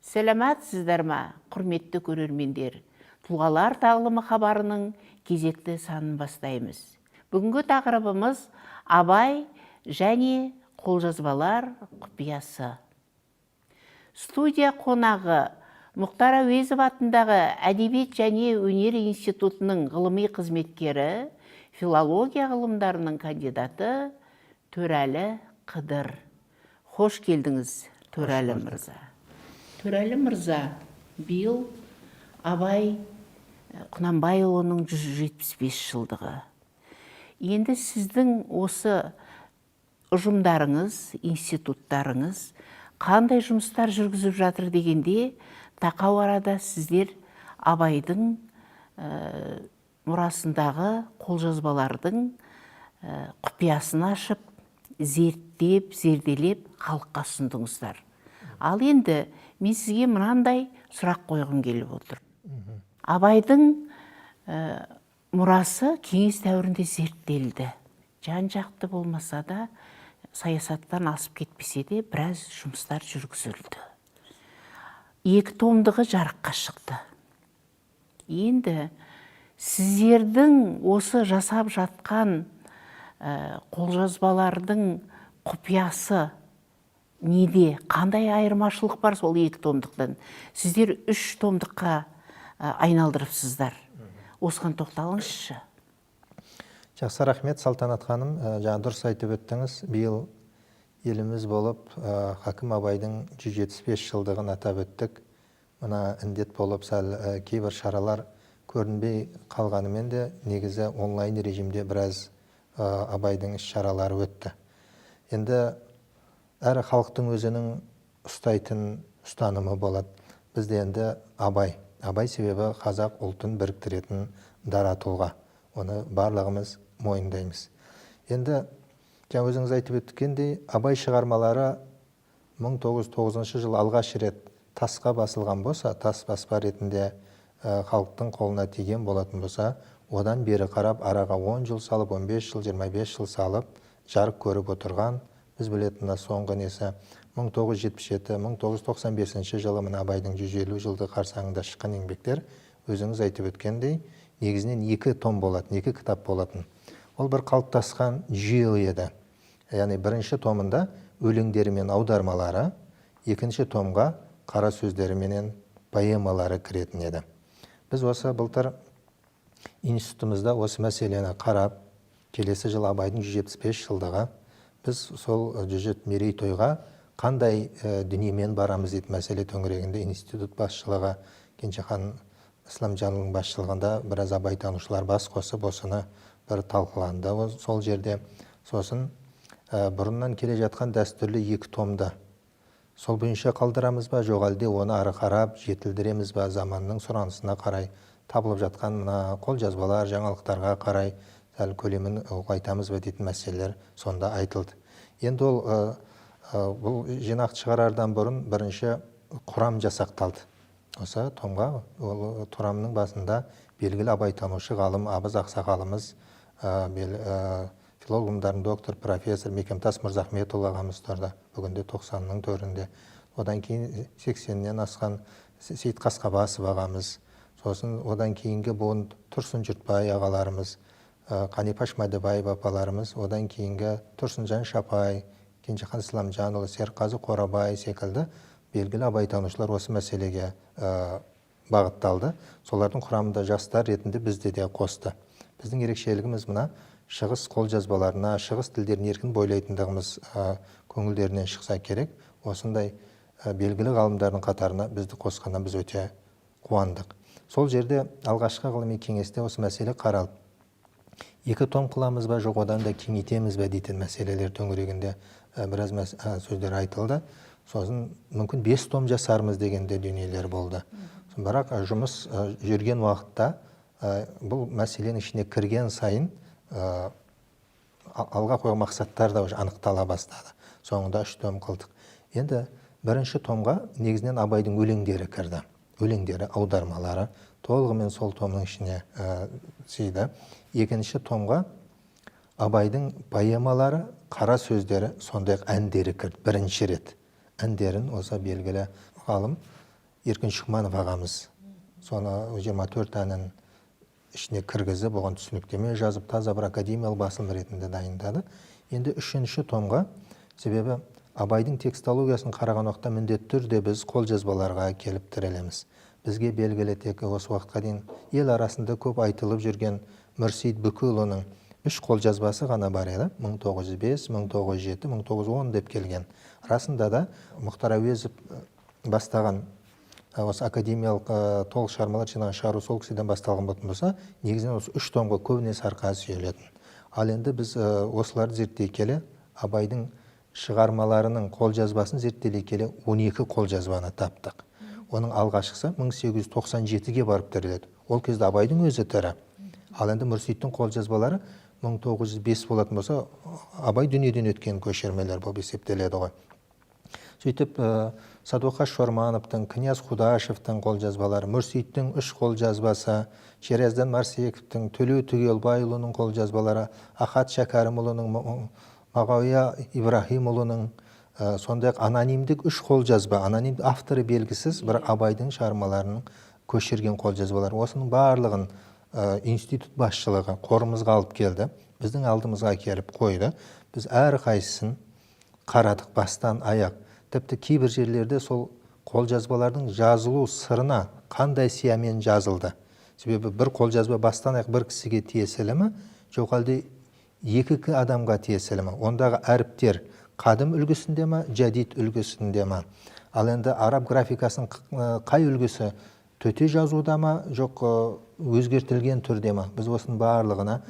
Сәлематсыздар ма, құрметті көрермендер? Тұлғалар тағылымы хабарының кезекті санын бастаймыз. Бүгінгі тақырыбымыз Абай және қолжазбалар құпиясы. Студия қонағы Мұхтар Әуезов атындағы Әдебиет және өнер институтының ғылыми қызметкері, филология ғылымдарының кандидаты Төрәлі Қыдыр. Хош келдіңіз, Төрәлі мырза. Төрәлі мырза, биыл Абай Құнанбайұлының 175 жылдығы. Енді сіздің осы ұжымдарыңыз, институттарыңыз қандай жұмыстар жүргізіп жатыр дегенде, тақау арада сіздер Абайдың мұрасындағы қолжазбалардың құпиясын ашып, зерттеп, зерделеп халыққа ұсындыңыздар. Ал енді мен сізге мынандай сұрақ қойғым келіп отыр. Абайдың мұрасы кеңес дәуірінде зерттелді. Жан-жақты болмаса да, саясаттан асып кетпесе де, біраз жұмыстар жүргізілді. 2 томдығы жарыққа шықты. Енді сіздердің осы жасап жатқан қолжазбалардың құпиясы неде? Қандай айырмашылық бар сол 2 томдықтан? Сіздер 3 томдыққа айналдырыпсыздар. Осыған тоқталыңызшы. Жақсы, рахмет, Салтанат ханым. Жаңа дұрыс айтып өттіңіз. Биыл еліміз болып, Хакім Абайдың 175 жылдығын атап өттік. Мына індет болып, сәл кейбір шаралар көрінбей қалғанымен де, негізі онлайн режимде біраз Абайдың іс-шаралары өтті. Енді әр халықтың өзінің ұстайтын ұстанымы болады. Бізде енді Абай себебі қазақ ұлтын біріктіретін дара тұлға. Оны барлығымыз мойындаймыз. Енді жаңа өзіңіз айтып өткендей, Абай шығармалары 1909 жыл алғаш рет тасқа басылған болса, тас баспа ретінде халықтың қолына тиген болатын болса, одан бері қарап араға 10 жыл салып, 15 жыл, 25 жыл салып, жарық көріп отырған, біз білетін соңғы несі 1977-1995 жылы мына Абайдың 150 жылды қарсаңында шыққан еңбектер, өзіңіз айтып өткендей, негізінен 2 том болатын, 2 кітап болатын. Ол бір қалыптасқан жүйе еді. Яғни бірінші томында өлеңдері мен аудармалары, екінші томға қара сөздері менен поэмалары кіретін еді. Біз осы былтыр институтымызда осы мәселені қарап, келесі жыл Абайдың 175 жылдығы, біз сол 100 мерейтойға қандай дүниемен барамыз дейді мәселе төңірегінде институт басшылығы, Кенжехан Исламжанұлының басшылығында біраз абайтанушылар бас қосып, осыны бір талқыланды сол жерде. Сосын бұрыннан келе жатқан дәстүрлі 2 томды сол бойынша қалдырамыз ба, жоқ әлде оны ары қарап жетілдіреміз ба, заманның сұранысына қарай, табылып жатқан мына қолжазбалар, жаңалықтарға қарай сәл көлемін ұлғайтамыз ба дейтін мәселелер сонда айтылды. Енді бұл жинақты шығарардан бұрын бірінші құрам жасақталды. Осы томға, ол құрамның басында белгілі абайтанушы ғалым Абыз Ақсақалымыз, филологияның доктор, профессор Мекемтас Мырзахметұлы ағамыз тұрды, бүгінде 90-ның төрінде. Одан кейін 80-нен асқан Сейіт Қасқабасов ағамыз, сосын одан кейінгі буын Тұрсын Жұртбай ағаларымыз, Қанипаш Мәдібаев апаларымыз, одан кейінгі Тұрсынжан Шапай, Кенжехан Исламжанұлы, Серқазы Қорабай секілді белгілі абайтанушылар осы мәселеге бағытталды. Солардың құрамында жастар ретінде бізде де қосты. Біздің ерекшелігіміз мына шығыс қолжазбаларына, шығыс тілдерін еркін бойлайтындығымыз көңілдерінен шықса керек. Осындай белгілі ғалымдардың қатарына бізді қосқаннан біз өте қуандық. Сол жерде алғашқы ғылыми кеңесте осы мәселе қаралып, 2 том қыламыз ба, жоқ одан да кеңейтеміз бе дейтін мәселелер төңірегінде біраз сөздер айтылды. Сосын мүмкін 5 том жасармыз дегенде дүниелер болды. Бірақ жұмыс жүрген уақытта бұл мәселенің ішіне кірген сайын алға қойған мақсаттар да анықтала бастады. Соңында 3 том қылдық. Енді бірінші томға негізінен Абайдың өлеңдері кірді. Өлеңдері, аудармалары толығымен сол томның ішіне сыйды. Екінші томға Абайдың поэмалары, қара сөздері, сондай әндері кірді. Бірінші рет әндерін осы белгілі ғалым Еркін Шықманов ағамыз соны 24 әнін ішіне кіргізіп, оған түсініктеме жазып, таза бір академиялық басылым ретінде дайындады. Енді үшінші томға, себебі Абайдың текстологиясын қараған уақытта міндетті түрде біз қолжазбаларға келіп тірелеміз. Бізге белгілі тек осы уақытқа дейін ел арасында көп айтылып жүрген Мүрсейіт Бүкіұлының 3 қолжазбасы ғана бар еді. 1905, 1907, 1910 деп келген. Расында да Мұхтар Әуезов бастаған осы академиялық толық шығармалар жинағын шығару сол кісіден басталған болатын болса, негізінен осы 3 томға көбінесе арқа сүйелетін. Ал енді біз осыларды зерттей келе, Абайдың шығармаларының қолжазбасын зерттелей келе 12 қолжазбаны таптық. Оның алғашқысы 1897-ге барып тіреледі. Ол кезде Абайдың өзі тірі. Ал енді Мүрсейіттің қолжазбалары 1905 болатын болса, Абай дүниеден өткен көшірмелер болып есептеледі ғой. Сөйтіп, Садуақас Шормановтың, Князь Худашевтың қолжазбалары, Мүрсейіттің 3 қолжазбасы, Шеряздан Марсековтың, Төлеу Түгелбайұлының қолжазбалары, Ахат Шәкәрімұлының, Мағауия Ибрахимұлының, сондай анонимдік 3 қолжазба, анонимдік авторы белгісіз бір Абайдың шығармаларының көшірген қолжазбалары. Осының барлығын институт басшылығы қорымызға алып келді, біздің алдымызға келіп қойды. Біз әр қайсысын қарадық бастан аяқ. Тіпті кейбір жерлерде сол қолжазбалардың жазылу сырына қандай сиямен жазылды. Себебі бір қолжазба бастан аяқ бір кісіге тиесілі ме, жоқ әлде 2 адамға тиесілі ме? Ондағы әріптер қадым үлгісінде ме, жадид үлгісінде ме? Ал енді араб графикасының қай үлгісі, төте жазуда ма, жоқ өзгертілген түрде ма? Біз осының барлығына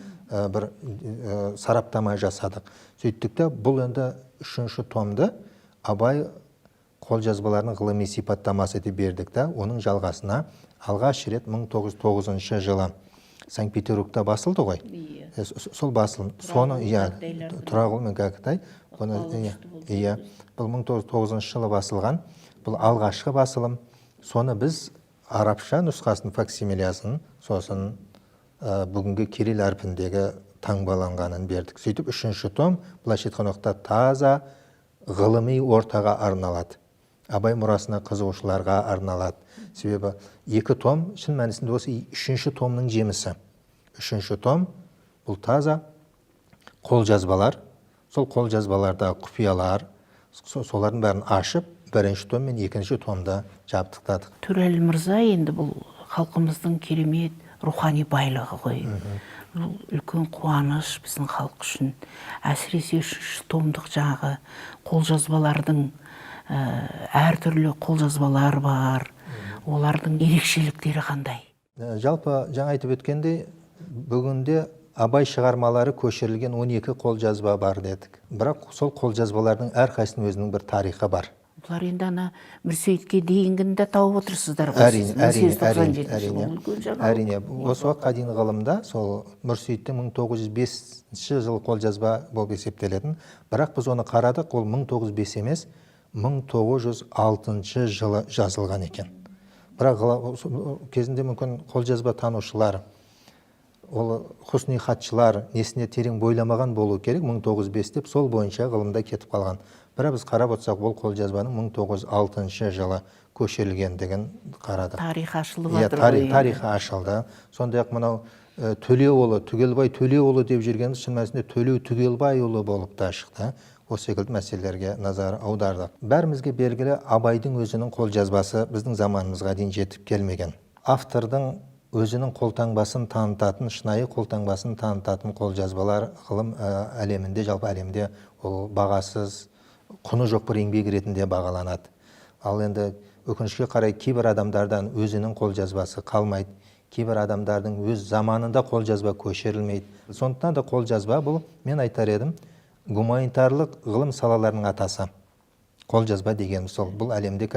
бір сараптама жасадық. Сөйттікте бұл енді 3-ші томды Абай қолжазбаларының ғылыми сипаттамасы деп бердік та, оның жалғасына алғаш рет 1909 жылы Санкт-Петербургта басылды ғой. Сол басылым. Соны, Тұрағұл мен Кәкітай. Бұл 1909 жылы басылған. Бұл алғашқы басылым. Соны біз арабша нұсқасын, факсимилиясын, сосын бүгінгі кирилл әрпіндегі таңбаланғанын бердік. Сөйтіп, 3-ші том, былайша айтқан уақытта таза ғылыми ортаға арналады. Абай мұрасына қызығушыларға арналады. Себебі 2 том, шын мәнісінде осы 3-ші томның жемісі. 3-ші том бұл таза қолжазбалар, сол қолжазбаларда құпиялар, солардың бәрін ашып, 1-ші том мен 2-ші томда жабдықтадық. Төрәлі мырза, енді бұл халқымыздың керемет рухани байлығы ғой. Бұл үлкен қуаныш біздің халық үшін. Әсіресе 3-ші томдық жаңағы қолжазбалардың әртүрлі қолжазбалар бар. Олардың ерекшеліктері қандай? Жалпы жаңа айтып өткендей, бүгінде Абай шығармалары көшірілген 12 қолжазба бар дедік. Бірақ сол қолжазбалардың әрқайсының өзінің бір тарихы бар. Бұлар енді ана Мүрсейітке дейінгінде тауып отырсыздар ғой. Әрине. Осы уақытқа дейін ғылымда сол Мүрсейіттің 1905 жыл қолжазба болып есептелетін. Бірақ біз оны қарадық, ол 1905 емес, 1906 жылы жазылған екен. Бірақ кезінде мүмкін қолжазба танушылар, ол хусни хатшылар несіне терең бойламаған болу керек, 1905 деп сол бойынша ғылымда кетіп қалған. Бірақ біз қарап отырсақ, бұл қолжазбаның 1906 жылы көшірілгендігін қарадық. Тарихы ашылып жатыр ғой. Тарихы ашылды. Сондай-ақ мынау Төлеуұлы, Түгелбай Төлеуұлы деп жүргеніміз шын мәнісінде Төлеу Түгелбайұлы болып та шықты. Осы секілді мәселелерге назар аудардық. Бәрімізге белгілі Абайдың өзінің қолжазбасы біздің заманымызға дейін жетіп келмеген. Автордың өзінің қолтаңбасын танытатын, шынайы қолтаңбасын танытатын қолжазбалар ғылым әлемінде, жалпы әлемде ол бағасыз, құны жоқ бір еңбек ретінде бағаланады. Ал енді өкінішке қарай кейбір адамдардан өзінің қолжазбасы қалмайды, кейбір адамдардың өз заманында қолжазба көшірілмейді. Сондықтан да қолжазба бұл, мен айтар едім, гуманитарлық ғылым салаларының атасы. Қолжазба деген сол, бұл әлемде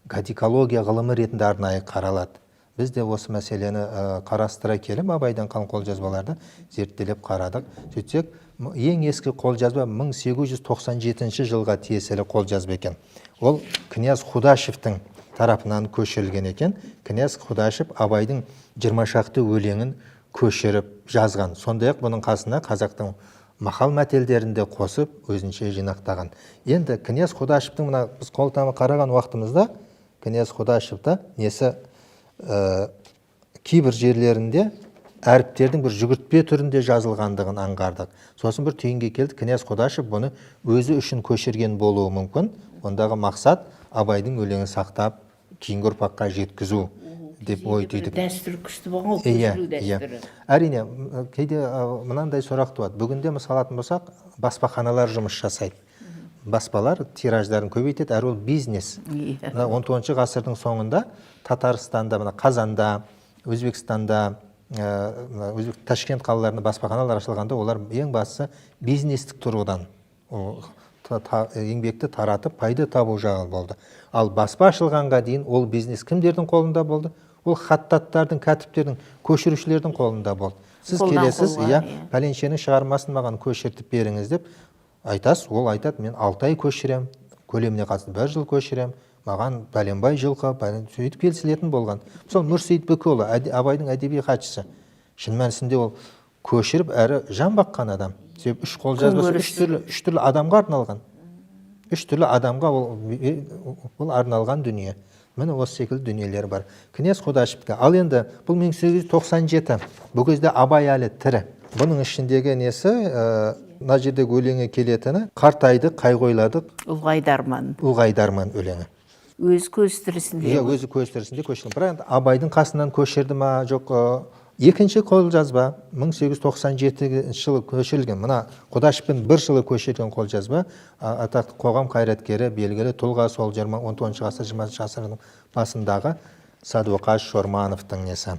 катикология ғылымы ретінде арнайы қаралады. Біз де осы мәселені қарастыра келіп, Абайдан қалған қолжазбаларды зерттелеп қарадық. Сөйтсек, ең ескі қолжазба 1897 жылға тиесілі қолжазба екен. Ол Князь Худашевтің тарапынан көшірілген екен. Князь Худашев Абайдың 20 шақты өлеңін көшіріп жазған. Сондай-ақ бұның қасына қазақтың мақал мәтелдерінде қосып өзінше жинақтаған. Енді Князь Худашевтың біз қолтаңба қараған уақытымызда князь Құдашевта несі кейбір жерлерінде әріптердің бір жүгіртпе түрінде жазылғандығын аңғардық. Сосын бір түйінге келді, князь Құдашев бұны өзі үшін көшірген болуы мүмкін. Ондағы мақсат Абайдың өлеңін сақтап, кейінгі ұрпаққа жеткізу деп ой түйдік. Дәстүр күшті болған ол көшіру дәстүрі. Әрине, кейде мынандай сұрақ туады. Бүгінде мысалы алатын болсақ, баспаханалар жұмыс жасайды. Баспалар тираждарын көбейтеді, әрі ол бизнес. 19 ғасырдың соңында Татарстанда, Қазанда, Өзбекстанда, Ташкент қалаларында баспаханалар ашылғанда, олар ең бастысы бизнестік тұрғыдан еңбекті таратып, пайда табу жағы болды. Ал баспа ашылғанға дейін ол бизнес кімдердің қолында болды? Ол хаттаттардың, кәтіптердің, көшірушілердің қолында болды. Сіз келесіз, пәленшенің шығармасын маған көшіртіп беріңіз деп айтасыз, ол айтады, мен 6 ай көшірем, көлеміне қатысты 1 жыл көшірем, маған пәленбай жылқы, сөйтіп келісілетін болған. Мысалы Мүрсейіт Бүкіұлы, Абайдың әдеби хатшысы. Шын мәнісінде ол көшіріп әрі жан баққан адам. Себебі 3 қолжазбасы 3 түрлі адамға арналған. 3 түрлі адамға ол арналған дүние. Міне осы секілді дүниелер бар. Князь Құдашевке. Ал енді бұл 1897. Бұл кезде Абай әлі тірі. Бұның ішіндегі несі, мына жердегі өлеңі келетіні, қартайды, қайғойладық, ұлғайдарман өлеңі. Өз көз тірісінде. Өзі көз тірісінде көшірген. Бірақ Абайдың қасынан көшірді ма, жоқ. Екінші қолжазба 1897 жылы көшірілген. Мына Құдашевпен 1 жылы көшірген қолжазба атақты қоғам қайраткері, белгілі тұлға, сол 19 ғасыр 20 ғасырдың басындағы Садуақаш Шормановтың несі.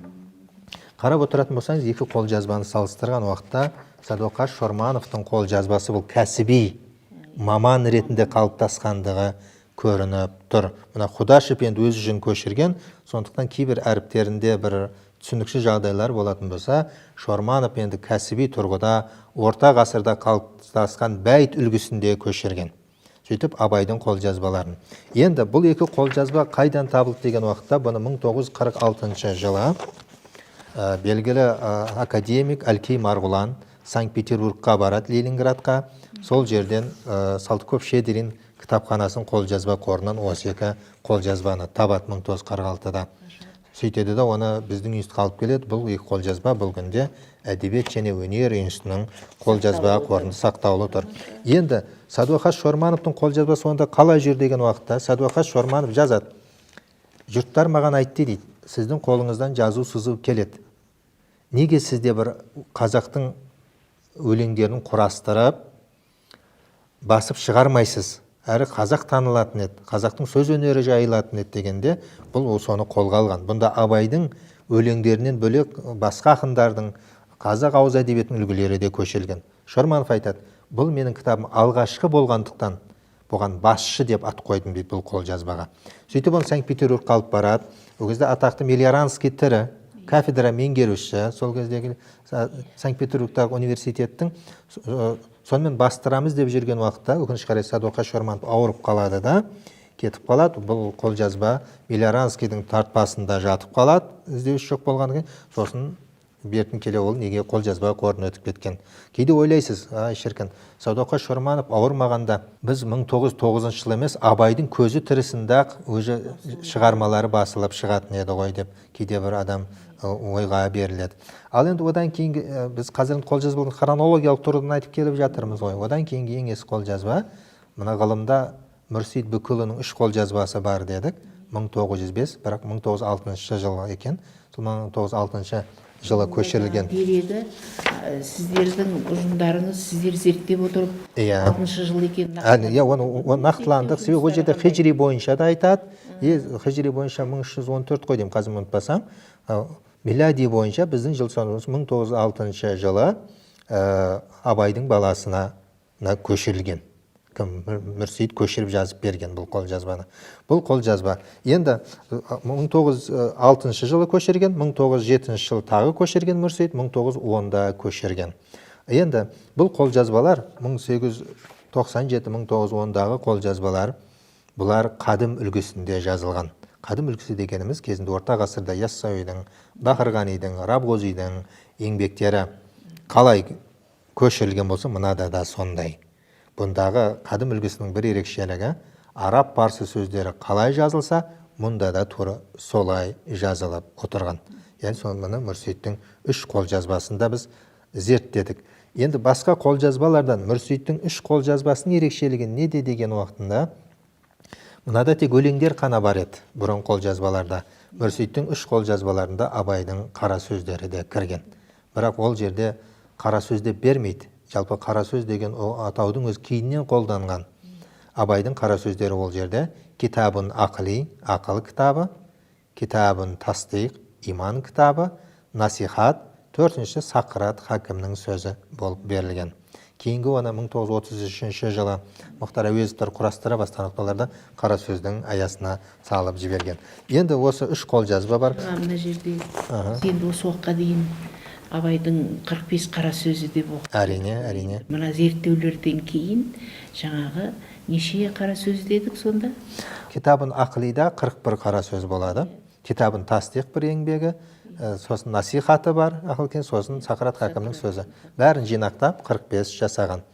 Қарап отыратын болсаңыз, екі қолжазбаны салыстырған уақытта Садуақаш Шормановтың қолжазбасы бұл кәсіби маман ретінде қалыптасқандығы көрініп тұр. Мына Құдашев енді өзі үшін көшірген, сондықтан кейбір әріптерінде бір түсініксіз жағдайлар болатын болса, Шорманов енді кәсіби тұрғыда орта ғасырда қалыптасқан бәйт үлгісінде көшірген. Сөйтіп Абайдың қолжазбаларын. Енді бұл екі қолжазба қайдан табылды деген уақытта, бұны 1946 жылы белгілі академик Әлкей Марғұлан Санкт-Петербургқа барады, Ленинградқа. Сол жерден Салтыков-Щедрин кітапханасын қолжазба қорынан осы екі қолжазбаны табады 1946-да. Сөйтеді де оны біздің институтқа алып келеді. Бұл екі қолжазба бұл күнде әдебиет және өнер институтының қолжазба қорында сақтаулы тұр. Енді Садуақаш Шормановтың қолжазбасы онда қалай жүр деген уақытта Садуақаш Шорманов жазады. Жұрттар маған айтты дейді, сіздің қолыңыздан жазу сызу келеді. Неге сізде бір қазақтың өлеңдерін құрастырып, басып шығармайсыз? Әрі қазақ танылатын еді, қазақтың сөз өнері жайылатын еді дегенде, бұл соны қолға алған. Бұнда Абайдың өлеңдерінен бөлек басқа ақындардың қазақ ауыз әдебиетінің үлгілері де көшірілген. Шорманов айтады, бұл менің кітабым алғашқы болғандықтан бұған басшы деп ат қойдым дейді бұл қолжазбаға. Сөйтіп оны Санкт-Петербургқа алып барады. Ол кезде атақты Мелиоранский тірі, кафедра меңгеруші, сол кездегі Санкт-Петербургтағы университеттің сонымен бастырамыз деп жүрген уақытта өкінішке қарай Садуақаш Шорманов ауырып қалады да, кетіп қалады. Бұл қолжазба Мелиоранскийдің тартпасында жатып қалады, іздеуіш жоқ болғаннан кейін. Сосын бертін келе ол неге қолжазба қорын өтіп кеткен. Кейде ойлайсыз, шіркін, Садуақаш Шорманов ауырмағанда біз 1909 жылы емес, Абайдың көзі тірісінде-ақ өзі шығармалары басылып шығатын еді ғой деп кейде бір адам ойға беріледі. Ал енді одан кейін біз қазір қолжазбаның хронологиялық тұрғыдан айтып келіп жатырмыз ғой. Одан кейінгі ең ескі қолжазба, мына ғылымда Мүрсейіт Бүкіұлының 3 қолжазбасы бар дедік, 1905, бірақ 1906 жылы екен. Сол 1906 жылы көшірілген. Береді, сіздердің ұжымдарыңыз, сіздер зерттеп отырып, 6 жыл екен. Оны нақтыландық, себебі ол жерде хижри бойынша да айтады. Хижри бойынша 1314 қой деймін, қазір ұмытпасам. Милади бойынша біздің жыл сонымыз 1906 жылы Абайдың баласына көшірілген. Мүрсейіт көшіріп жазып берген бұл қолжазбаны. Бұл қолжазба енді 1906 жылы көшірген, 1907 жылы тағы көшірген Мүрсейіт, 1910-да көшірген. Енді бұл қолжазбалар 1897-1910-дағы қолжазбалар, бұлар қадым үлгісінде жазылған. Қадым үлгісі дегеніміз кезінде орта ғасырда Яссауидің, Бақырғанидың, Рабғозидің еңбектері қалай көшірілген болса, мынада да сондай. Бұндағы қадым үлгісінің бір ерекшелігі, араб парсы сөздері қалай жазылса, мұнда да тура солай жазылып отырған. Яғни соны Мүрситтің 3 қолжазбасында біз зерттедік. Енді басқа қолжазбалардан Мүрситтің 3 қолжазбасының ерекшелігі неде деген уақытында мынада тек өлеңдер қана бар еді бұрын қолжазбаларда. Мүрситтің 3 қолжазбаларында Абайдың қара сөздері де кірген. Бірақ ол жерде қара сөз деп бермейді. Жалпы қара сөз деген атаудың өз кейіннен қолданған. Абайдың қара сөздері ол жерде китабын ақли, ақыл кітабы, китабын тасдиқ, иман кітабы, насихат, 4-ші Сақырат хакімнің сөзі болып берілген. Кейінгі оны 1933 жылы Мұхтар Әуезовтер құрастыра бастаған нұқталарда қара сөздің аясына салып жіберген. Енді осы 3 қолжазба бар. Мына жерде енді осы уақытқа дейін Абайдың 45 қара сөзі деп оқыдық. Әрине. Мына зерттеулерден кейін жаңағы неше қара сөз дедік сонда? Китабын ақлида 41 қара сөз болады. Китабын тасдиқ бір еңбегі, сосын насихаты бар, ақылкен, сосын Сақырат хакімнің сөзі. Бәрін жинақтап 45 жасаған.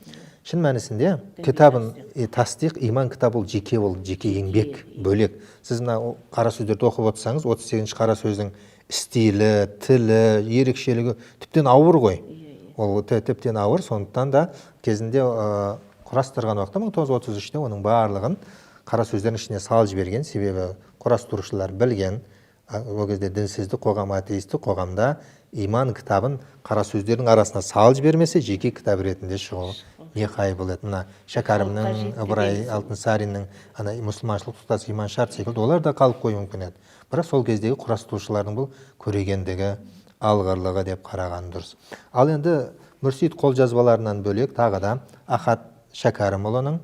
Шын мәнісінде китабын тасдиқ, иман кітабы ол жеке еңбек, бөлек. Сіз мына қара сөздерді оқып отырсаңыз, 38-ші қара сөздің стилі, тілі, ерекшелігі тіптен ауыр ғой. Ол тіптен ауыр, сондықтан да кезінде құрастырған уақытта 1933-те оның барлығын қара сөздердің ішіне салып жіберген, себебі құрастырушылар білген, ол кезде дінсіздік қоғам, атеистік қоғамда иман кітабын қара сөздердің арасына салып жібермесе, жеке кітап ретінде шығу не қайбыл еді. Мына Шәкәрімнің, Ыбырай Алтынсариннің мұсылманшылық тұтас иман шарт секілді олар да қалып қою мүмкін еді. Бірақ сол кездегі құрастырушылардың бұл көрегендігі, алғырлығы деп қараған дұрыс. Ал енді Мүрсит қолжазбаларынан бөлек тағы да Ахат Шәкәрімұлының,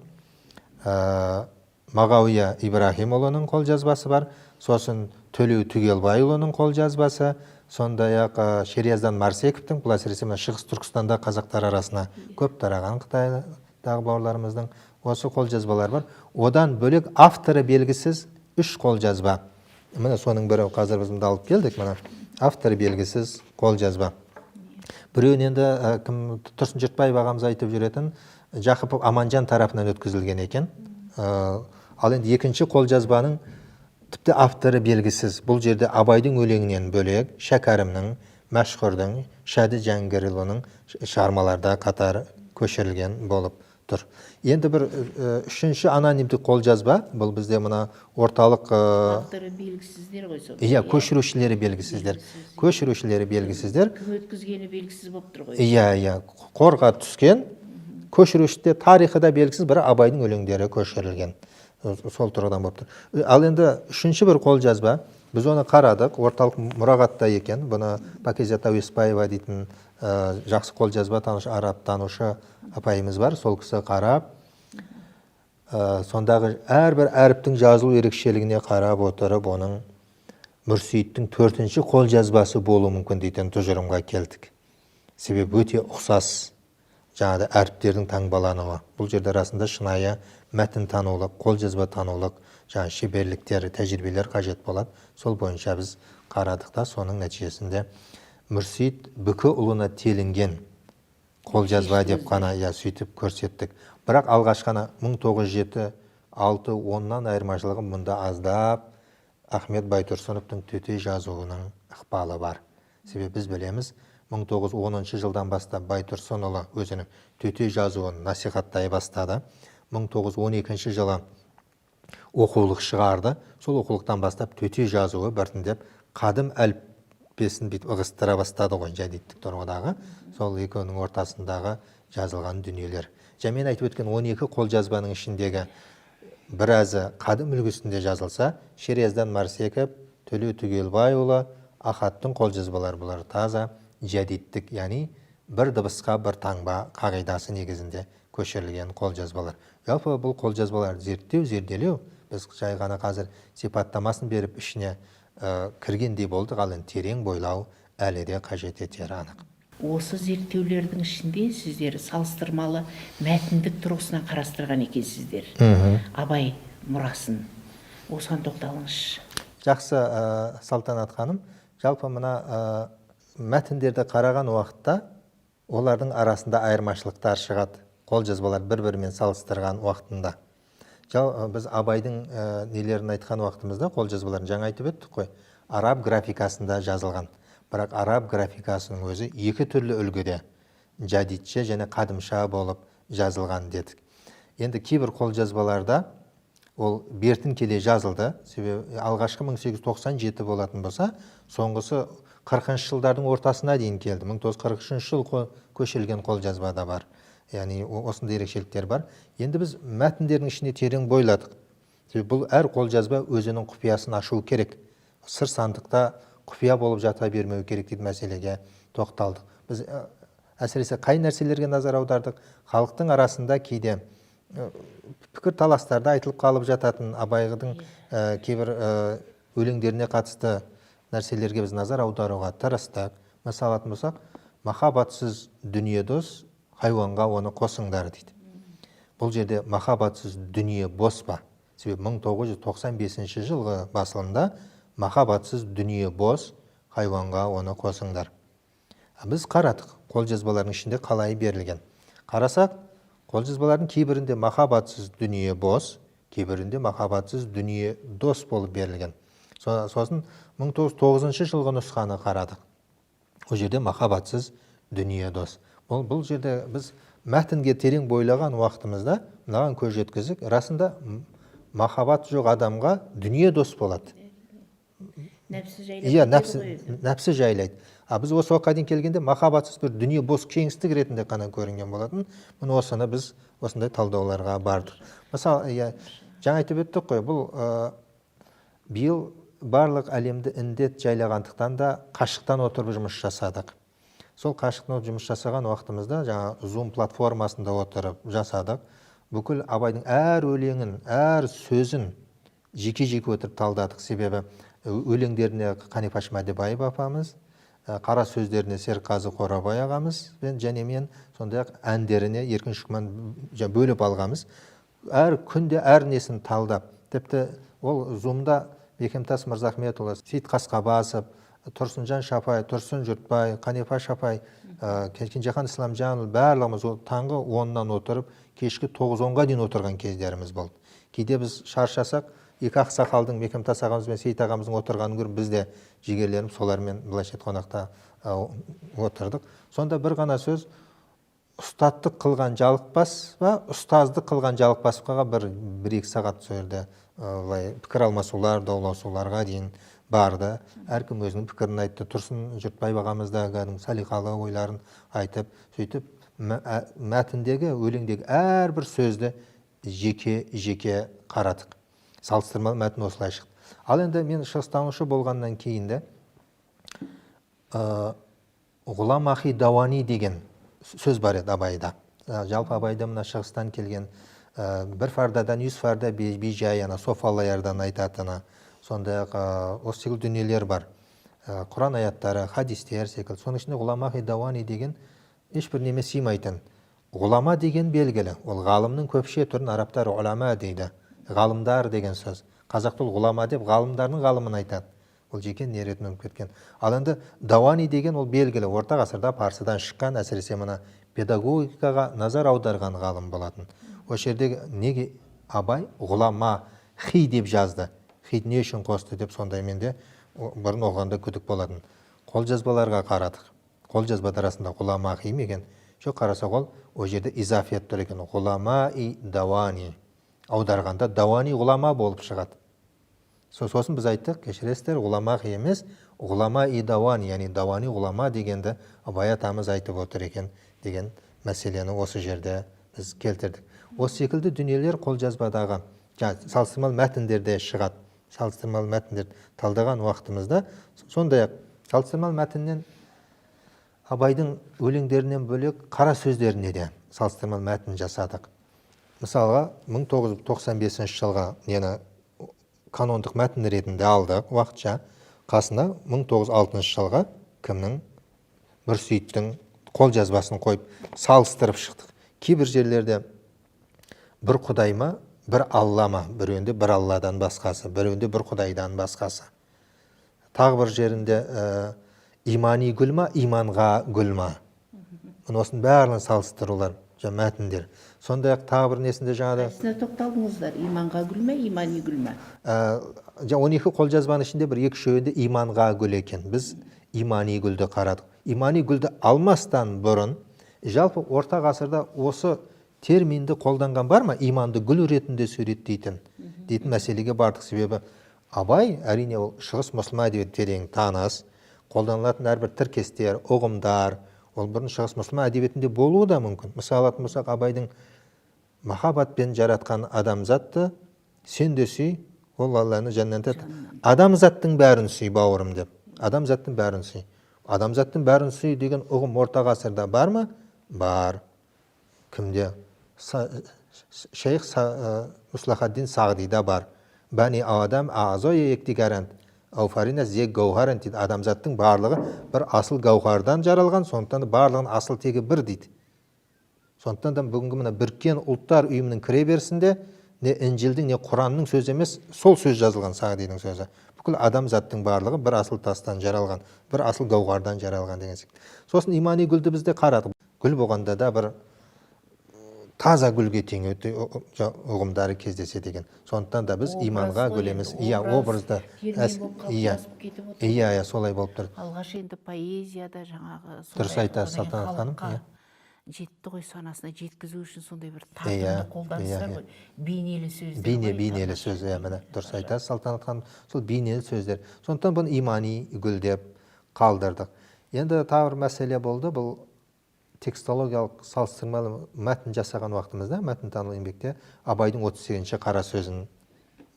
Мағауия Ибрахимұлының қолжазбасы бар. Сосын Төлеу Түгелбайұлының қолжазбасы, сондай-ақ Шерияздан Марсековтың, бұл әсіресе Шығыс Түркістанда қазақтар арасына көп тараған Қытайдағы бауырларымыздың осы қолжазбалар бар. Одан бөлек авторы белгісіз 3 қолжазба. Міне соның бірі қазір біз алып келдік, міне авторы белгісіз қолжазба. Біреуін енді Тұрсын Жұртбаев ағамыз айтып жүретін Жақыпов Аманжан тарапынан өткізілген екен. Ал енді екінші қолжазбаның тіпті авторы белгісіз. Бұл жерде Абайдың өлеңінен бөлек Шәкәрімнің, Мәшһүрдің, Шәді Жәңгірұлының шығармаларда қатар көшірілген болып тұр. Енді бір үшінші анонимдік қолжазба, бұл бізде мына орталық авторы белгісіздер ғой сол. Иә, көшірушілері белгісіздер. Көшірушілері белгісіздер. Кім өткізгені белгісіз болып тұр ғой. Иә, қорға түскен, көшірушіде тарихы да белгісіз, бірақ Абайдың өлеңдері көшірілген. Сол тұрғыдан болып тұр. Ал енді үшінші бір қолжазба, біз оны қарадық, орталық мұрағатта екен. Бұны Пакизат Әуеспаева дейтін жақсы қолжазба танушы, араб танушы апайымыз бар. Сол кісі қарап, сондағы әрбір әріптің жазылу ерекшелігіне қарап отырып, оның Мүрситтің 4-ші қолжазбасы болуы мүмкін дейтін тұжырымға келдік. Себебі өте ұқсас жаңағы әріптердің таңбалануы. Бұл жерде расында шынайы мәтін танулық, қолжазба танулық, жаңағы шеберліктер, тәжірибелер қажет болады. Сол бойынша біз қарадық та, соның нәтижесінде Мүрсит бүкі ұлына телінген қолжазба деп қана сөйтіп көрсеттік. Бірақ алғашқана 1907-6-10-нан айырмашылығы мұнда аздап Ахмет Байтұрсыновтың төте жазуының ықпалы бар. Себебі біз білеміз, 1910 жылдан бастап Байтұрсынұлы өзінің төте жазуын насихаттай бастады. 1912 жылы оқулық шығарды. Сол оқулықтан бастап төте жазуы біртіндеп қадым әліппесін ығыстыра бастады ғой, жәдиттік тұрғыдағы. Сол екеуінің ортасындағы жазылған дүниелер. Мен айтып өткен 12 қолжазбаның ішіндегі біразы қадым үлгісінде жазылса, Шерияздан Марсеков, Төлеу Түгелбайұлы, Ахаттың қолжазбалары бұлар таза жәдиттік, яғни бір дыбысқа бір таңба қағидасы негізінде көшірілген қолжазбалар. Жалпы бұл қолжазбалар зерделеу, біз жай ғана қазір сипаттамасын беріп ішіне кіргендей болдық, ал терең бойлау әлі де қажет етері анық. Осы зерттеулердің ішінде сіздер салыстырмалы мәтіндік тұрғысынан қарастырған екенсіздер. Абай мұрасын. Осыған тоқталыңызшы. Жақсы, Салтанат ханым. Жалпы мына мәтіндерді қараған уақытта олардың арасында айырмашылықтар шығады. Қолжазбалар бір-бірімен салыстырған уақытында. біз Абайдың нелерін айтқан уақытымызда қолжазбаларын жаңа айтып өттік қой. Араб графикасында жазылған. Бірақ араб графикасының өзі екі түрлі үлгіде, жадидше және қадымша болып жазылған дедік. Енді кейбір қолжазбаларда ол бертін келе жазылды. Себебі алғашқы 1897 болатын болса, соңғысы 40-шы жылдардың ортасына дейін келді. 1943 жыл көшілген қолжазба да бар. Яғни осындай ерекшеліктер бар. Енді біз мәтіндердің ішіне терең бойладық. Бұл әр қолжазба өзінің құпиясын ашу керек. Сыр сандықта құпия болып жата бермеу керек деген мәселеге тоқталдық. Біз әсіресе қай нәрселерге назар аудардық? Халықтың арасында кейде пікір таластарда айтылып қалып жататын Абайдың кейбір өлеңдеріне қатысты нәрселерге біз назар аударуға тырыстық. Мысалы алатын болсақ, махаббатсыз дүние дос, хайуанға оны қосыңдар дейді. Бұл жерде махаббатсыз дүние бос па? Себебі 1995 жылғы басылымда махаббатсыз дүние бос, хайуанға оны қосыңдар. Біз қарадық, қолжазбалардың ішінде қалай берілген. Қарасақ, қолжазбалардың кейбірінде махаббатсыз дүние бос, кейбірінде махаббатсыз дүние дос болып берілген. Сосын 1909 жылғы нұсқаны қарадық. Ол жерде махаббатсыз дүние дос. Бұл жерде біз мәтінге терең бойлаған уақытымызда мынаған көз жеткіздік. Расында махаббат жоқ адамға дүние дос болады. Нәпсі жайлайды. Иә, нәпсі жайлайды. Біз осы уақытқа дейін келгенде махаббатсыз бір дүние бос кеңістік ретінде қана көрінген болатын. Міне осыны біз осындай талдауларға бардық. Мысалы, жаңа айтып өттік қой, бұл биыл барлық әлемді індет жайлағандықтан да қашықтан отырып жұмыс жасадық. Сол қашықтан жұмыс жасаған уақытымызда жаңа Zoom платформасында отырып жасадық. Бүкіл Абайдың әр өлеңін, әр сөзін жеке-жеке отырып талдадық. Себебі өлеңдеріне Қанипаш Мәдібаева апамыз, қара сөздеріне Серқазы Қорабай ағамыз және мен сондай-ақ әндеріне Еркін Шүкман бөліп алғамыз. Әр күнде әр несін талдап, тіпті ол Zoom'да Бекемтас Мырзахметұлы, Сейіт Қасқабасов, Тұрсынжан Шапай, Тұрсын Жұртбай, Қанипа Шапай, Кенжехан Исламжанұлы барлығымыз таңғы 10-нан отырып, кешкі 9-10-ға дейін отырған кездеріміз болды. Кейде біз шаршасақ, екі ақсақалдың Бекемтас ағамыз бен Сейіт ағамыздың отырғанын көріп, біз де жігерлерім солармен былайша қонақта отырдық. Сонда бір ғана сөз, ұстаттық қылған жалықпас па, ұстаздық қылған жалықпасқа бір-екі сағат сөйледі. Пікір алмасулар, дауласуларға дейін барды. Әркім өзінің пікірін айтты. Тұрсын Жұртбай ағамыз да салиқалы ойларын айтып, сөйтіп мәтіндегі, өлеңдегі әрбір сөзді жеке-жеке қарадық. Салыстырмалы мәтін осылай шықты. Ал енді мен шығыстанушы болғаннан кейінді ғұлам-ахи дауани деген сөз бар еді Абайда. Жалпы Абайда мына шығыстан келген бір фардадан 100 фарда бей-жай, софалаярдан айтатыны, сондай-ақ осы секілді дүниелер бар. Құран аяттары, хадистер секілді. Соның ішінде ғұлам-ахи дауани деген ешбір неме сыймайтын. Ғұлама деген белгілі. Ол ғалымның көпше түрін арабтар ұлама дейді. Ғалымдар деген сөз. Қазақта ол ғұлама деп ғалымдардың ғалымын айтады. Ол жеке неретін өңіп кеткен. Ал енді дауани деген ол белгілі. Орта ғасырда парсыдан шыққан, әсіресе мына педагогикаға назар аударған ғалым болатын. Осы жерде неге Абай ғұлама хи деп жазды? Хи не үшін қосты деп сондай менде бұрын оғанда күдік болатын. Қолжазбаларға қарадық. Қолжазбада арасында ғұлама хи меген? Жоқ, қарасақ ол жерде изафият тұр екен. Ғұлама-и дауани. Аударғанда дауани ғұлама болып шығады. Сосын біз айттық, кешіресіздер, ғұлама хи емес, ғұлама-и дауани, яғни дауани ғұлама дегенді Абай атамыз айтып отыр екен деген мәселені осы жерде біз келтірдік. Осы секілді дүниелер қолжазбадағы салыстырмалы мәтіндерде шығады. Салыстырмалы мәтіндерді талдаған уақытымызда сондай-ақ салыстырмалы мәтіннен Абайдың өлеңдерінен бөлек қара сөздеріне де салыстырмалы мәтін жасадық. Мысалға 1995 жылға нені канондық мәтін ретінде алдық уақытша. Қасына 1906 жылға кімнің Мүрсейіттің қолжазбасын қойып салыстырып шықтық. Кейбір жерлерде бір құдай ма, бір алла ма, біреуінде бір алладан басқасы, біреуінде бір құдайдан басқасы. Тағы бір жерінде имани гүл ма, иманға гүл ма. Осының барлығын салыстырулар мәтіндер. Сондай-ақ тағы бір несінде жаңағы Қайсысына тоқталдыңыздар? Иманға гүл ме, имани гүл ме? 12 қолжазбаның ішінде бір 2-3-еуінде иманға гүл екен. Біз имани гүлді қарадық. Имани гүлді алмастан бұрын, жалпы орта ғасырда осы терминді қолданған бар ма? Иманды гүл ретінде суреттейтін мәселеге бардық. Себебі Абай, әрине ол шығыс мұсылман әдебиеті терең таныс, қолданылатын әрбір тіркестер, ұғымдар, ол бұрын шығыс мұсылман әдебиетінде болуы да мүмкін. Мысалы алатын болсақ, Абайдың махаббатпен жаратқан адамзатты сен де сүй, ол Алланы жәннатты. Адамзаттың бәрін сүй, бауырым деп. Адамзаттың бәрін сүй. Адамзаттың бәрін сүй деген ұғым орта ғасырда бар ма? Бар. Кімде? Шейх Мұслахаддин Сағдида бар. Бәни адам азой ектигарант. Ауфарина зек гауһаран дейді. Адамзаттың барлығы бір асыл гауһардан жаралған, сондықтан барлығын асыл тегі бір дейді. Сондықтан да бүгінгі мына біріккен ұлттар ұйымының кіре берісінде не Інжілдің, не Құранның сөзі емес, сол сөз жазылған Сағдидің сөзі. Бүкіл адамзаттың барлығы бір асыл тастан жаралған, бір асыл гауһардан жаралған деген секілді. Сосын имани гүлді бізде қарадық. Гүл болғанда да бір таза гүлге тең ұғымдары кездеседі екен. Сондықтан да біз иманға гүлеміз. Образда. Солай болып тұр. Алғаш енді поэзияда жаңағы дұрыс айтасыз, Салтанат ханым. Жетті ғой, санасына жеткізу үшін сондай бір тартымды қолданыстар ғой. Бейнелі сөздер. Бейнелі сөз, міне дұрыс айтасыз, Салтанат ханым. Сол бейнелі сөздер. Сондықтан бұны имани гүл деп қалдырдық. Енді тағы бір мәселе болды. Бұл текстологиялық салыстырмалы мәтін жасаған уақытымызда, мәтін тану еңбекте Абайдың 38-ші қара сөзін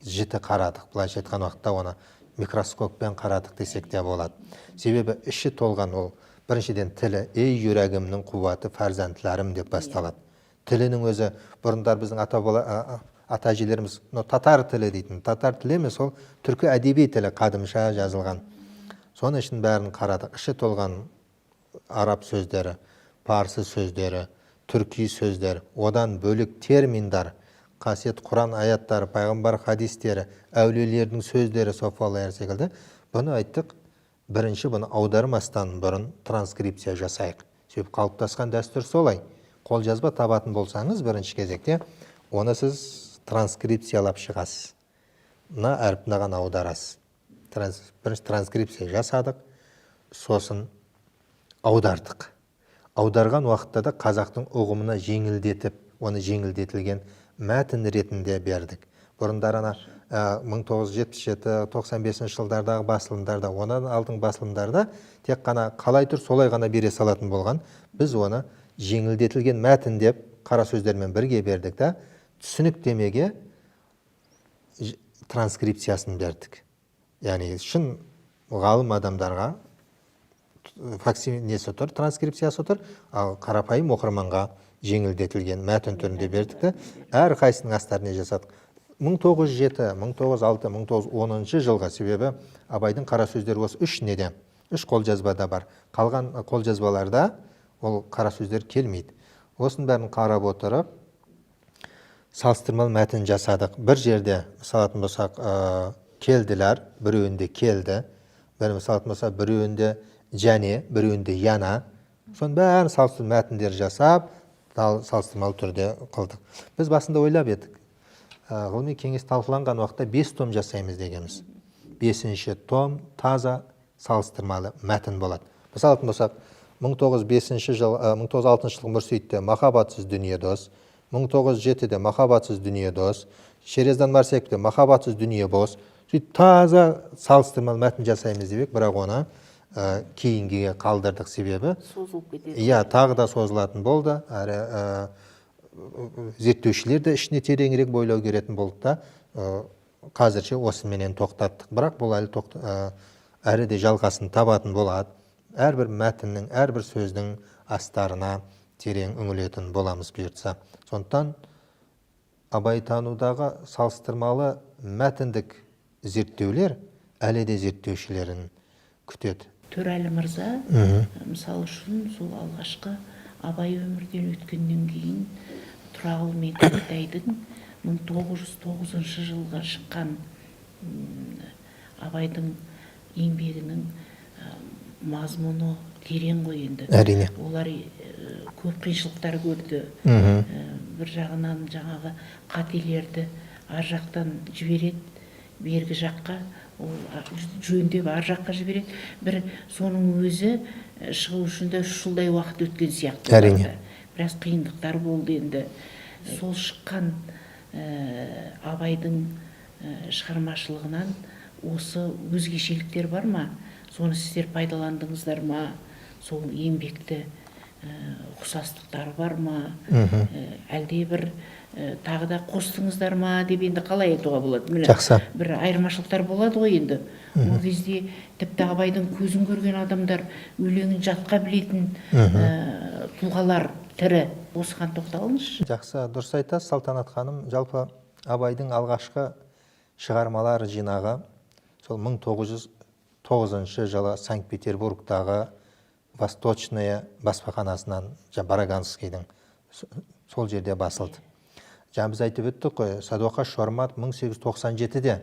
жіті қарадық. Былайша айтқан уақытта оны микроскоппен қарадық десек те болады. Себебі іші толған ол біріншіден тілі, ей жүрегімнің қуаты фарзантларым деп басталады. Тілінің өзі бұрындар біздің ата-әжелеріміз татар тілі дейтін. Татар тілі емес, ол түркі әдеби тілі қадымша жазылған. Соның ішін бәрін қарадық. Іші толған араб сөздері, парсы сөздері, түрки сөздері, одан бөлік терминдар, қасиет Құран аяттары, пайғамбар хадистері, әулиелердің сөздері, софалар секілді. Бұны айттық, бірінші бұны аудармастан бұрын транскрипция жасайық. Себебі қалыптасқан дәстүр солай. Қолжазба табатын болсаңыз бірінші кезекте, оны сіз транскрипциялап шығасыз. Мына әріпіне ғана аударасыз. Бірінші транскрипция жасадық, сосын аудардық. Аударған уақытта да қазақтың ұғымына жеңілдетіп, оны жеңілдетілген мәтін ретінде бердік. Бұрындар 1977-95 жылдардағы басылымдарда, онан алдың басылымдарда тек қана қалай тұр солай ғана бере салатын болған. Біз оны жеңілдетілген мәтін деп қара сөздермен бірге бердік та, түсініктемеге транскрипциясын бердік. Яғни шын ғалым адамдарға несі тұр, транскрипциясы тұр, ал қарапайым оқырманға жеңілдетілген мәтін түрінде бердік те, әр қайсының астарына жасадық. 1907, 1906, 1910 жылға, себебі Абайдың қара сөздері осы үш қолжазбада бар. Қалған қолжазбаларда ол қара сөздер келмейді. Осының бәрін қарап отырып, салыстырмалы мәтін жасадық. Бір жерде, мысалатын болсақ, келділер, біреуінде келді, мысалатын болсақ, біреуінде және, біреуінде яна. Соның бәрін салыстырмалы мәтіндер жасап, салыстырмалы түрде қылдық. Біз басында ойлап едік, ғылыми кеңес талқыланған уақытта 5 том жасаймыз дегенбіз. 5-ші том таза салыстырмалы мәтін болады. Мысалы болсақ, 1906 жылғы Мүрсейітте махаббатсыз дүние дос, 1907-де махаббатсыз дүние дос, Шерездан Марсекте махаббатсыз дүние бос. Таза салыстырмалы мәтін жасаймыз деп, бірақ оны кейінге қалдырдық себебі. Созылып кетеді. Тағы да созылатын болды. Әрі зерттеушілер де ішіне тереңірек бойлау керетін болды да, қазірше осыменен тоқтаттық. Бірақ бұл әрі де жалғасын табатын болады. Әрбір мәтіннің, әрбір сөздің астарына терең үңілетін боламыз бұйыртса. Сондықтан абайтанудағы салыстырмалы мәтіндік зерттеулер әлі де зерттеушілерін күтеді. Төрәлі мырза, мысалы үшін сол алғашқы Абай өмірден өткеннен кейін Тұрағұл мен Кәкітайдың 1909 жылға шыққан Абайдың еңбегінің мазмұны терең ғой енді. Әрине. Олар көп қиыншылықтар көрді. Бір жағынан жаңағы қателерді ар жақтан жібереді, бергі жаққа, ол жөндеп ар жаққа жібереді. Бір соның өзі шығу үшін де 3 жылдай уақыт өткен сияқты. Әрине. Біраз қиындықтар болды енді. Сол шыққан Абайдың шығармашылығынан осы өзгешеліктер бар ма? Соны сіздер пайдаландыңыздар ма? Сол еңбекті ұқсастықтары бар ма? Әлде бір тағы да қостыңыздар ма деп енді қалай айтуға болады? Жақсы. Бір айырмашылықтар болады ғой енді. Ол кезде тіпті Абайдың көзін көрген адамдар, өлеңін жатқа білетін тұлғалар тірі. Осыған тоқталыңызшы. Жақсы, дұрыс айтасыз Салтанат ханым. Жалпы Абайдың алғашқы шығармалар жинағы сол 1909 жылы Санкт-Петербургтағы Восточная баспаханасынан, Бараганскийдің сол жерде басылды. Біз айтып өттік қой, Садуақас Шормат 1897-де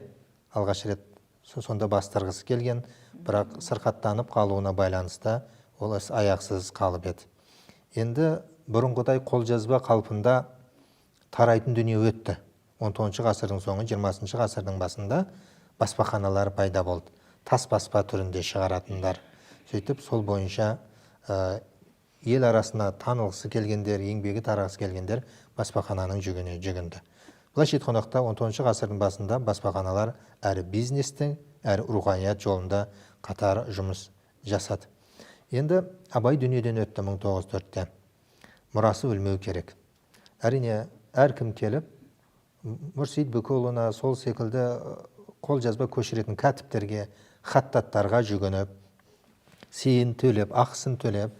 алғаш рет сонда бастырғысы келген, бірақ сырқаттанып қалуына байланысты ол іс аяқсыз қалып еді. Енді бұрынғыдай қолжазба қалпында тарайтын дүние өтті. 19 ғасырдың соңы, 20 ғасырдың басында баспаханалар пайда болды. Тас баспа түрінде шығаратындар. Сөйтіп, сол бойынша ел арасына танылғысы келгендер, еңбегі тарағысы келгендер баспахананың жүгіне жүгінді. Былайша айтқанда 19 ғасырдың басында баспаханалар әрі бизнестің, әрі руханият жолында қатар жұмыс жасады. Енді Абай дүниеден өтті 1904-те. Мұрасы өлмеу керек. Әрине, әркім келіп, Мүрсейіт Бүкіұлына сол секілді қолжазба көшіретін кәтіптерге, хаттаттарға жүгініп, сейін төлеп, ақысын төлеп,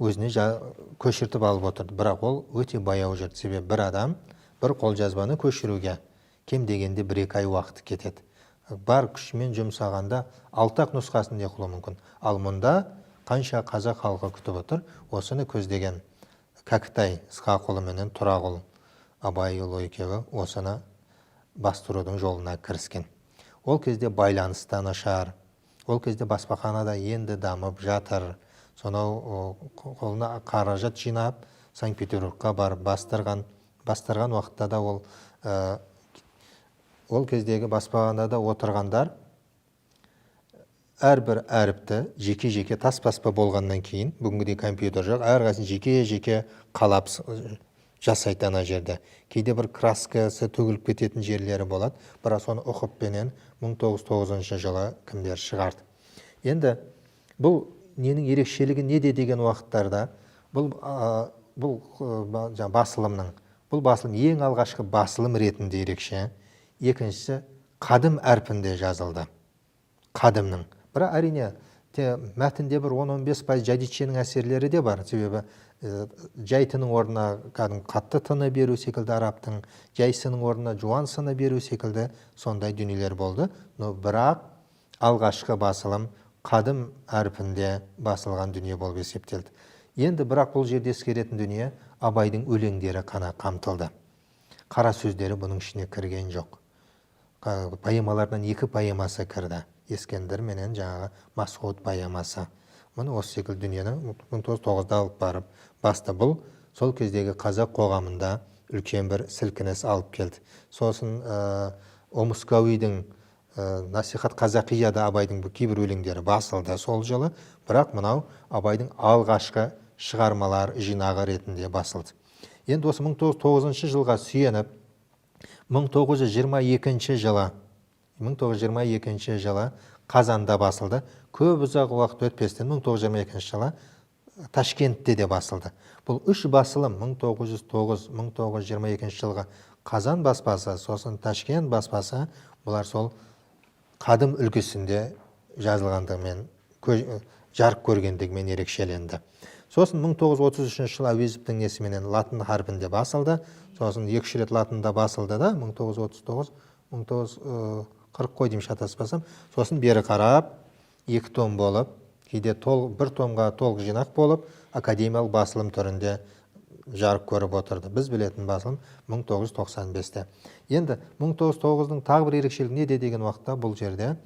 өзіне көшіртіп алып отырды. Бірақ ол өте баяу жүрді. Себебі бір адам бір қолжазбаны көшіруге кем дегенде 1-2 ай уақыт кетеді. Бар күшімен жұмсағанда 6-ақ нұсқасын не қылуы мүмкін. Ал мұнда қанша қазақ халқы күтіп отыр, осыны көздеген Кәкітай Ысқақұлы менен Тұрағұл Абайұлы екеуі осыны бастырудың жолына кіріскен. Ол кезде байланысты нашар, ол кезде баспаханада енді дамып жатыр. Сонау қолына қаражат жинап, Санкт-Петербургқа барып бастырған уақытта да ол кездегі баспаханада отырғандар әрбір әріпті жеке-жеке тас баспа болғаннан кейін, бүгінгідей компьютер жоқ, әрқайсысын жеке-жеке қалап жасайды ана жерде. Кейде бір краскасы төгіліп кететін жерлері болады, бірақ соны ұқыппенен 1909 жылы кімдер шығарды. Енді бұл ненің ерекшелігі неде деген уақыттарда бұл басылым ең алғашқы басылым ретінде ерекше. Екіншісі қадым әрпінде жазылды. Қадымның. Бірақ әрине мәтінде бір 10-15% жадиченің әсерлері де бар. Себебі жайтының орнына қатты тыны беру секілді араптың, жайсының орнына жуан сыны беру секілді сондай дүниелер болды. Бірақ алғашқы басылым қадым әрпінде басылған дүние болып есептелді. Енді бірақ бұл жерде ескеретін дүние Абайдың өлеңдері қана қамтылды. Қара сөздері бұның ішіне кірген жоқ. Поэмалардан 2 поэмасы кірді. Ескендір менен жаңағы Масғұт поэмасы. Мұны осы секілді дүниені 1909-да алып барып басты. Бұл сол кездегі қазақ қоғамында үлкен бір сілкініс алып келді. Сосын Омскауидің насихат Қазақияда Абайдың кейбір өлеңдері басылды сол жылы, бірақ мынау Абайдың алғашқы шығармалар жинағы ретінде басылды. Енді осы 1909 жылға сүйеніп 1922 жылы Қазанда басылды. Көп ұзақ уақыт өтпестен 1922 жылы Ташкентте де басылды. Бұл 3 басылым 1909-1922 жылғы Қазан баспасы, сосын Ташкент баспасы, бұлар сол қадым үлгісінде жазылғандығымен, жарық көргендігімен ерекшеленді. Сосын 1933 жылы Әуезовтің несіменен латын харпінде басылды. Сосын 2 рет латында басылды да 1939-1940 қой дейм шатаспасам. Сосын бері қарап 2 том болып, кейде бір томға толық жинақ болып, академиялық басылым түрінде жарық көріп отырды. Біз білетін басылым 1995-те. Енді 1909-дың тағы бір ерекшелігі неде деген уақытта бұл жерде,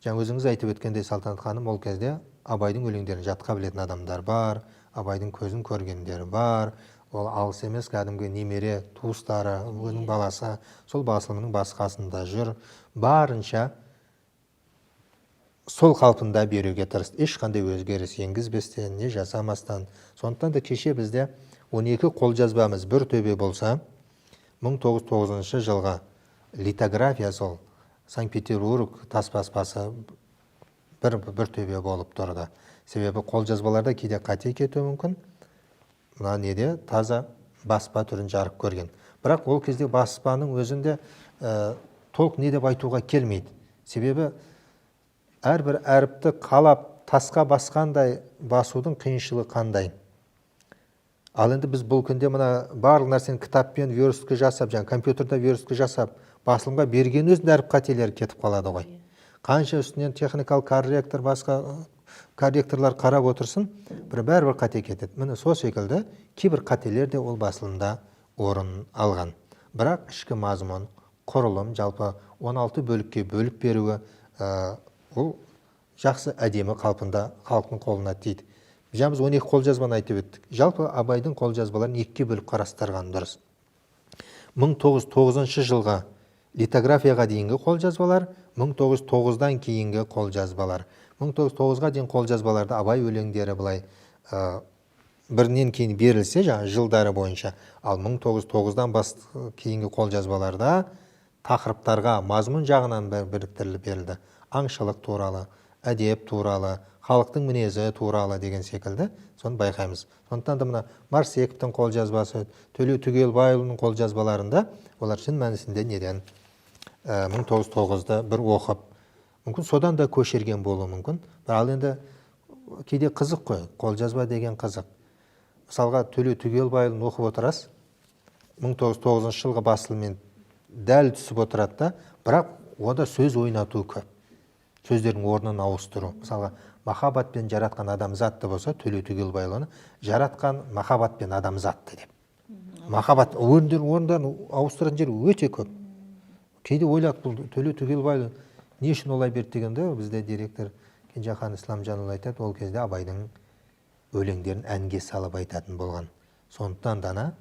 жаңа өзіңіз айтып өткендей Салтанат ханым, ол кезде абайдың өлеңдерін жатқа білетін адамдар бар, абайдың көзін көргендер бар. Ол алыс емес, кәдімгі немере туыстары, оның баласы сол басылымның басқасында жүр. Барынша сол қалпында беруге тырысты, ешқандай өзгеріс енгізбестен, не жасамастан. Сондықтан да кеше бізде 12 қолжазбамыз бір төбе болса, 1909 жылға литография сол Санкт-Петербург таспаспасы бір төбе болып тұрды. Себебі қолжазбаларда кейде қате кетуі мүмкін. Мына неде таза баспа түрін жарық көрген. Бірақ ол кезде баспаның өзінде толық не деп айтуға келмейді. Себебі әрбір әріпті қалап тасқа басқандай басудың қиыншылығы қандай. Ал енді біз бұл күнде мына барлық нәрсені кітаппен верстке жасап, жаңа компьютерда верстке жасап, басылымға берген өзінде әріп қателері кетіп қалады ғой. Қанша үстінен техникалық корректор, басқа корректорлар қарап отырсын, бәрібір қате кетеді. Міне сол секілді кейбір қателер де ол басылымда орын алған. Бірақ ішкі мазмұн, құрылым, жалпы 16 бөлікке бөліп беруі ол жақсы әдемі қалпында халықтың қолына тиді. Біз 12 қолжазбаны айтып өттік. Жалпы Абайдың қолжазбаларын екіге бөліп қарастырған дұрыс. 1909 жылға литографияға дейінгі қолжазбалар, 1909-дан кейінгі қолжазбалар. 1909-ға дейін қолжазбаларда Абай өлеңдері былай бірінен кейін берілсе, жаңа жылдары бойынша, ал 1909-дан кейінгі қолжазбаларда тақырыптарға мазмұн жағынан біріктіріліп берілді. Аңшылық туралы, әдеп туралы, халықтың мінезі туралы деген секілді, соны байқаймыз. Сондықтан да мына Марсековтың қолжазбасы, Төлеу Түгелбайұлының қолжазбаларында олар шын мәнісінде неден 1909-да бір оқып, мүмкін содан да көшерген болуы мүмкін. Ал енді кейде қызық қой, қолжазба деген қызық. Мысалға Төлеу Түгелбайұлын оқып отырасыз, 1909 жылғы басылыммен дәл түсіп отырады да, бірақ ода сөз ойнату көп. Сөздердің орнын ауыстыру. Мысалға, махаббатпен жаратқан адамзатты болса, Төлеу Түгелбайұлы жаратқан махаббатпен адамзатты деп. Махаббат орындарын ауыстыратын жер өте көп. Кейде ойлады, бұл Төлеу Түгелбайұлы не үшін олай берді дегенде, бізде директор Кенжехан Исламжанұлы айтады, ол кезде Абайдың өлеңдерін әнге салып айтатын болған. Сондықтан дана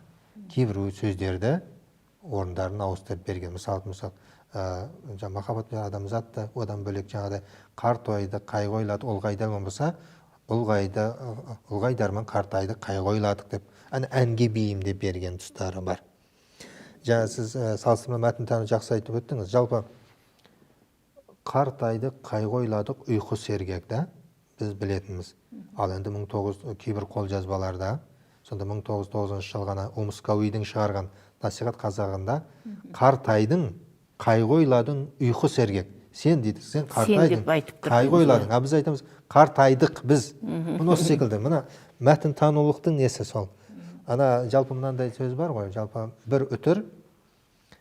кейбір сөздерді орындарын ауыстырып берген. Мысалы, махаббат пен адамзатты, одан бөлек жаңағыдай қартайды, қайғы ойладық, ұлғайдармен болса, ұлғайдармен қартайды, қайғы ойладық деп, әнге бейімдеп берген тұстары бар. Жаңа сіз салыстырма мәтін жақсы айтып өттіңіз. Жалпы қартайды, қайғы ойладық, ұйқы сергек да біз білетініміз. Ал енді кейбір қолжазбаларда, сонда 1909 жылғана Умскауидің шығарған насихат қазағында қартайдың, қайғы ойладың, ұйқы сергек. Сен дейді, сен қартайдың, қайғы ойладың. Біз айтамыз, қартайдық біз. Мұны осы секілді. Мына мәтін танулықтың несі сол. Жалпы мынандай сөз бар ғой, жалпы бір үтір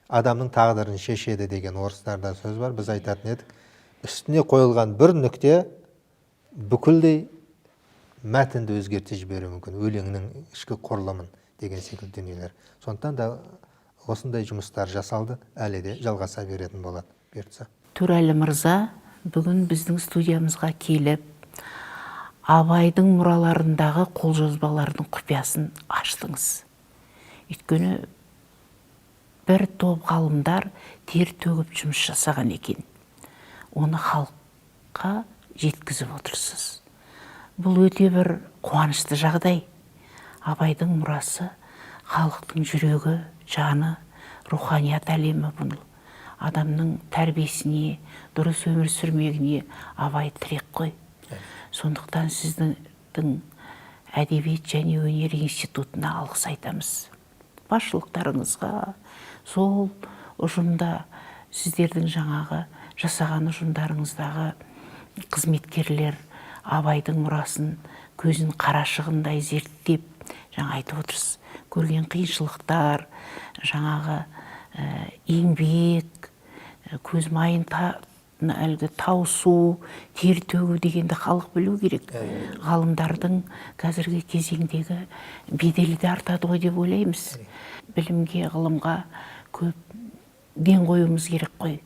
адамның тағдырын шешеді деген орыстарда сөз бар. Біз айтатын едік, үстіне қойылған бір нүкте бүкілдей мәтінді өзгерте жіберуі мүмкін, өлеңнің ішкі құрылымын деген секілді дүниелер. Сондықтан да осындай жұмыстар жасалды, әлі де жалғаса беретін болады. Бердісі. Төрәлі мырза, бүгін біздің студиямызға келіп, Абайдың мұраларындағы қолжазбалардың құпиясын аштыңыз. Өйткені бір топ ғалымдар тер төгіп жұмыс жасаған екен. Оны халыққа жеткізіп отырсыз. Бұл өте бір қуанышты жағдай. Абайдың мұрасы, халықтың жүрегі, жаны, руханият әлемі бұл. Адамның тәрбиесіне, дұрыс өмір сүрмегіне Абай тірек қой. Сондықтан сіздің әдебиет және өнер институтына алғыс айтамыз. Басшылықтарыңызға, сол ұжымда сіздердің жаңағы жасаған ұжымдарыңыздағы қызметкерлер Абайдың мұрасын көзін қарашығындай зерттеп, жаңа айтып отырсыз, көрген қиыншылықтар, жаңағы еңбек, көз майын таусу, тер төгу дегенді халық білу керек. Ғалымдардың қазіргі кезеңдегі беделі де артады ғой деп ойлаймыз. Білімге, ғылымға көп ден қоюымыз керек қой.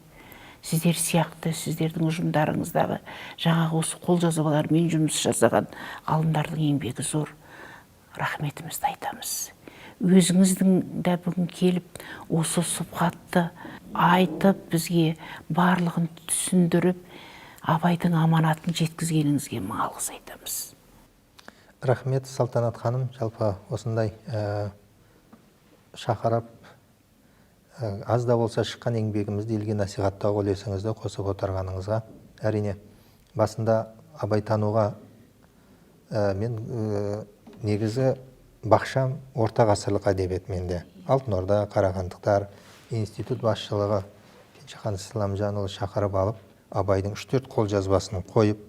сіздер сияқты сіздердің ұжымдарыңыздағы жаңағы осы қолжазбалармен жұмыс жасаған ғалымдардың еңбегі зор. Рахметімізді айтамыз. Өзіңіздің де бүгін келіп осы сұхбатты айтып, бізге барлығын түсіндіріп, Абайдың аманатын жеткізгеніңізге мың алғыс айтамыз. Рахмет, Салтанат ханым, жалпы осындай шақырып, аз да болса шыққан еңбегімізді елге насихаттауға үлесіңізді қосып отырғаныңызға. Әрине, басында Абай тануға мен негізі бақшам орта ғасырлық әдебиет менде. Алтын Орда, Қарағандықтар, институт басшылығы Кенжехан Исламжанұлы шақырып алып, Абайдың 3-4 қолжазбасын қойып,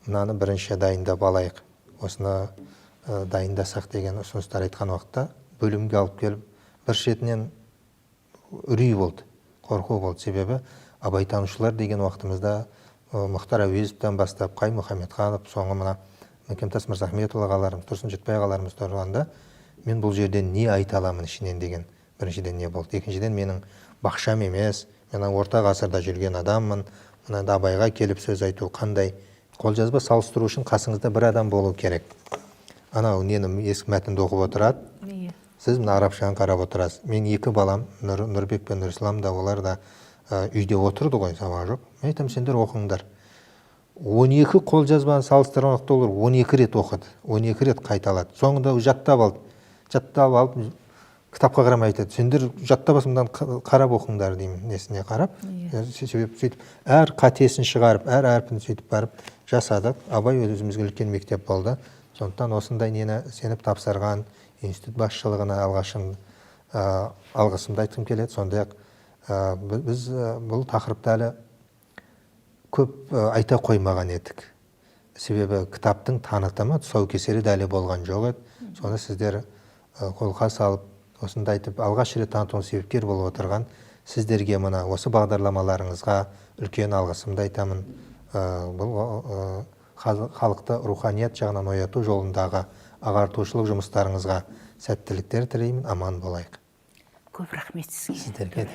мынаны бірінші дайындап алайық, осыны дайындасақ деген ұсыныстар айтқан уақытта бөлімге алып келіп, бір шетінен үрей болды, қорқу болды. Себебі абайтанушылар деген уақытымызда Мұхтар Әуезовтен бастап Қай Мұхамедханов, соңы мына Мекемтас Мырзахметұлы ағаларымыз, Тұрсын Жетпай ағаларымыз тұрғанда, мен бұл жерден не айта аламын ішінен деген біріншіден не болды. Екіншіден, менің бақшам емес, мен орта ғасырда жүрген адаммын, мына Абайға келіп сөз айту қандай. Қолжазба салыстыру үшін қасыңызда бір адам болу керек. Анау нені ескі мәтінді оқып отырады, сіз мына арабшаны қарап отырасыз. Мен екі балам, Нұрбек пен Нұрислам да, олар да үйде отырды ғой, сабақ жоқ. Мен айтам, сендер оқыңдар. 12 қолжазбаны салыстырған уақытта олар 12 рет оқыды, 12 рет қайталады. Соңында жаттап алды. Жаттап алып, кітапқа қарамай айтады, сендер жаттабасыңдан қарап оқыңдар деймін, несіне қарап. Себеп сөйтіп, әр қатесін шығарып, әр әрпін сөйтіп барып жасадық. Абай өзімізге үлкен мектеп болды. Сондықтан осындай нені сеніп тапсырған институт басшылығына алғысымды айтқым келеді. Сондай-ақ біз бұл тақырыпта әлі көп айта қоймаған едік. Себебі кітаптың танытымы, тұсаукесері дәлі болған жоқ еді. Соны сіздер қолға салып, осында айтып, алғаш рет танытуға себепкер болып отырған сіздерге мына осы бағдарламаларыңызға үлкен алғысымды айтамын. Бұл халықты руханият жағынан ояту жолындағы ағартушылық жұмыстарыңызға сәттіліктер тілеймін, аман болайық. Көп рахмет сіздерге.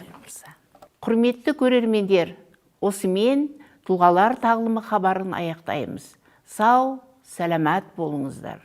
Құрметті көрермендер, осымен тұлғалар тағылымы хабарын аяқтаймыз. Сау, сәлемет болыңыздар.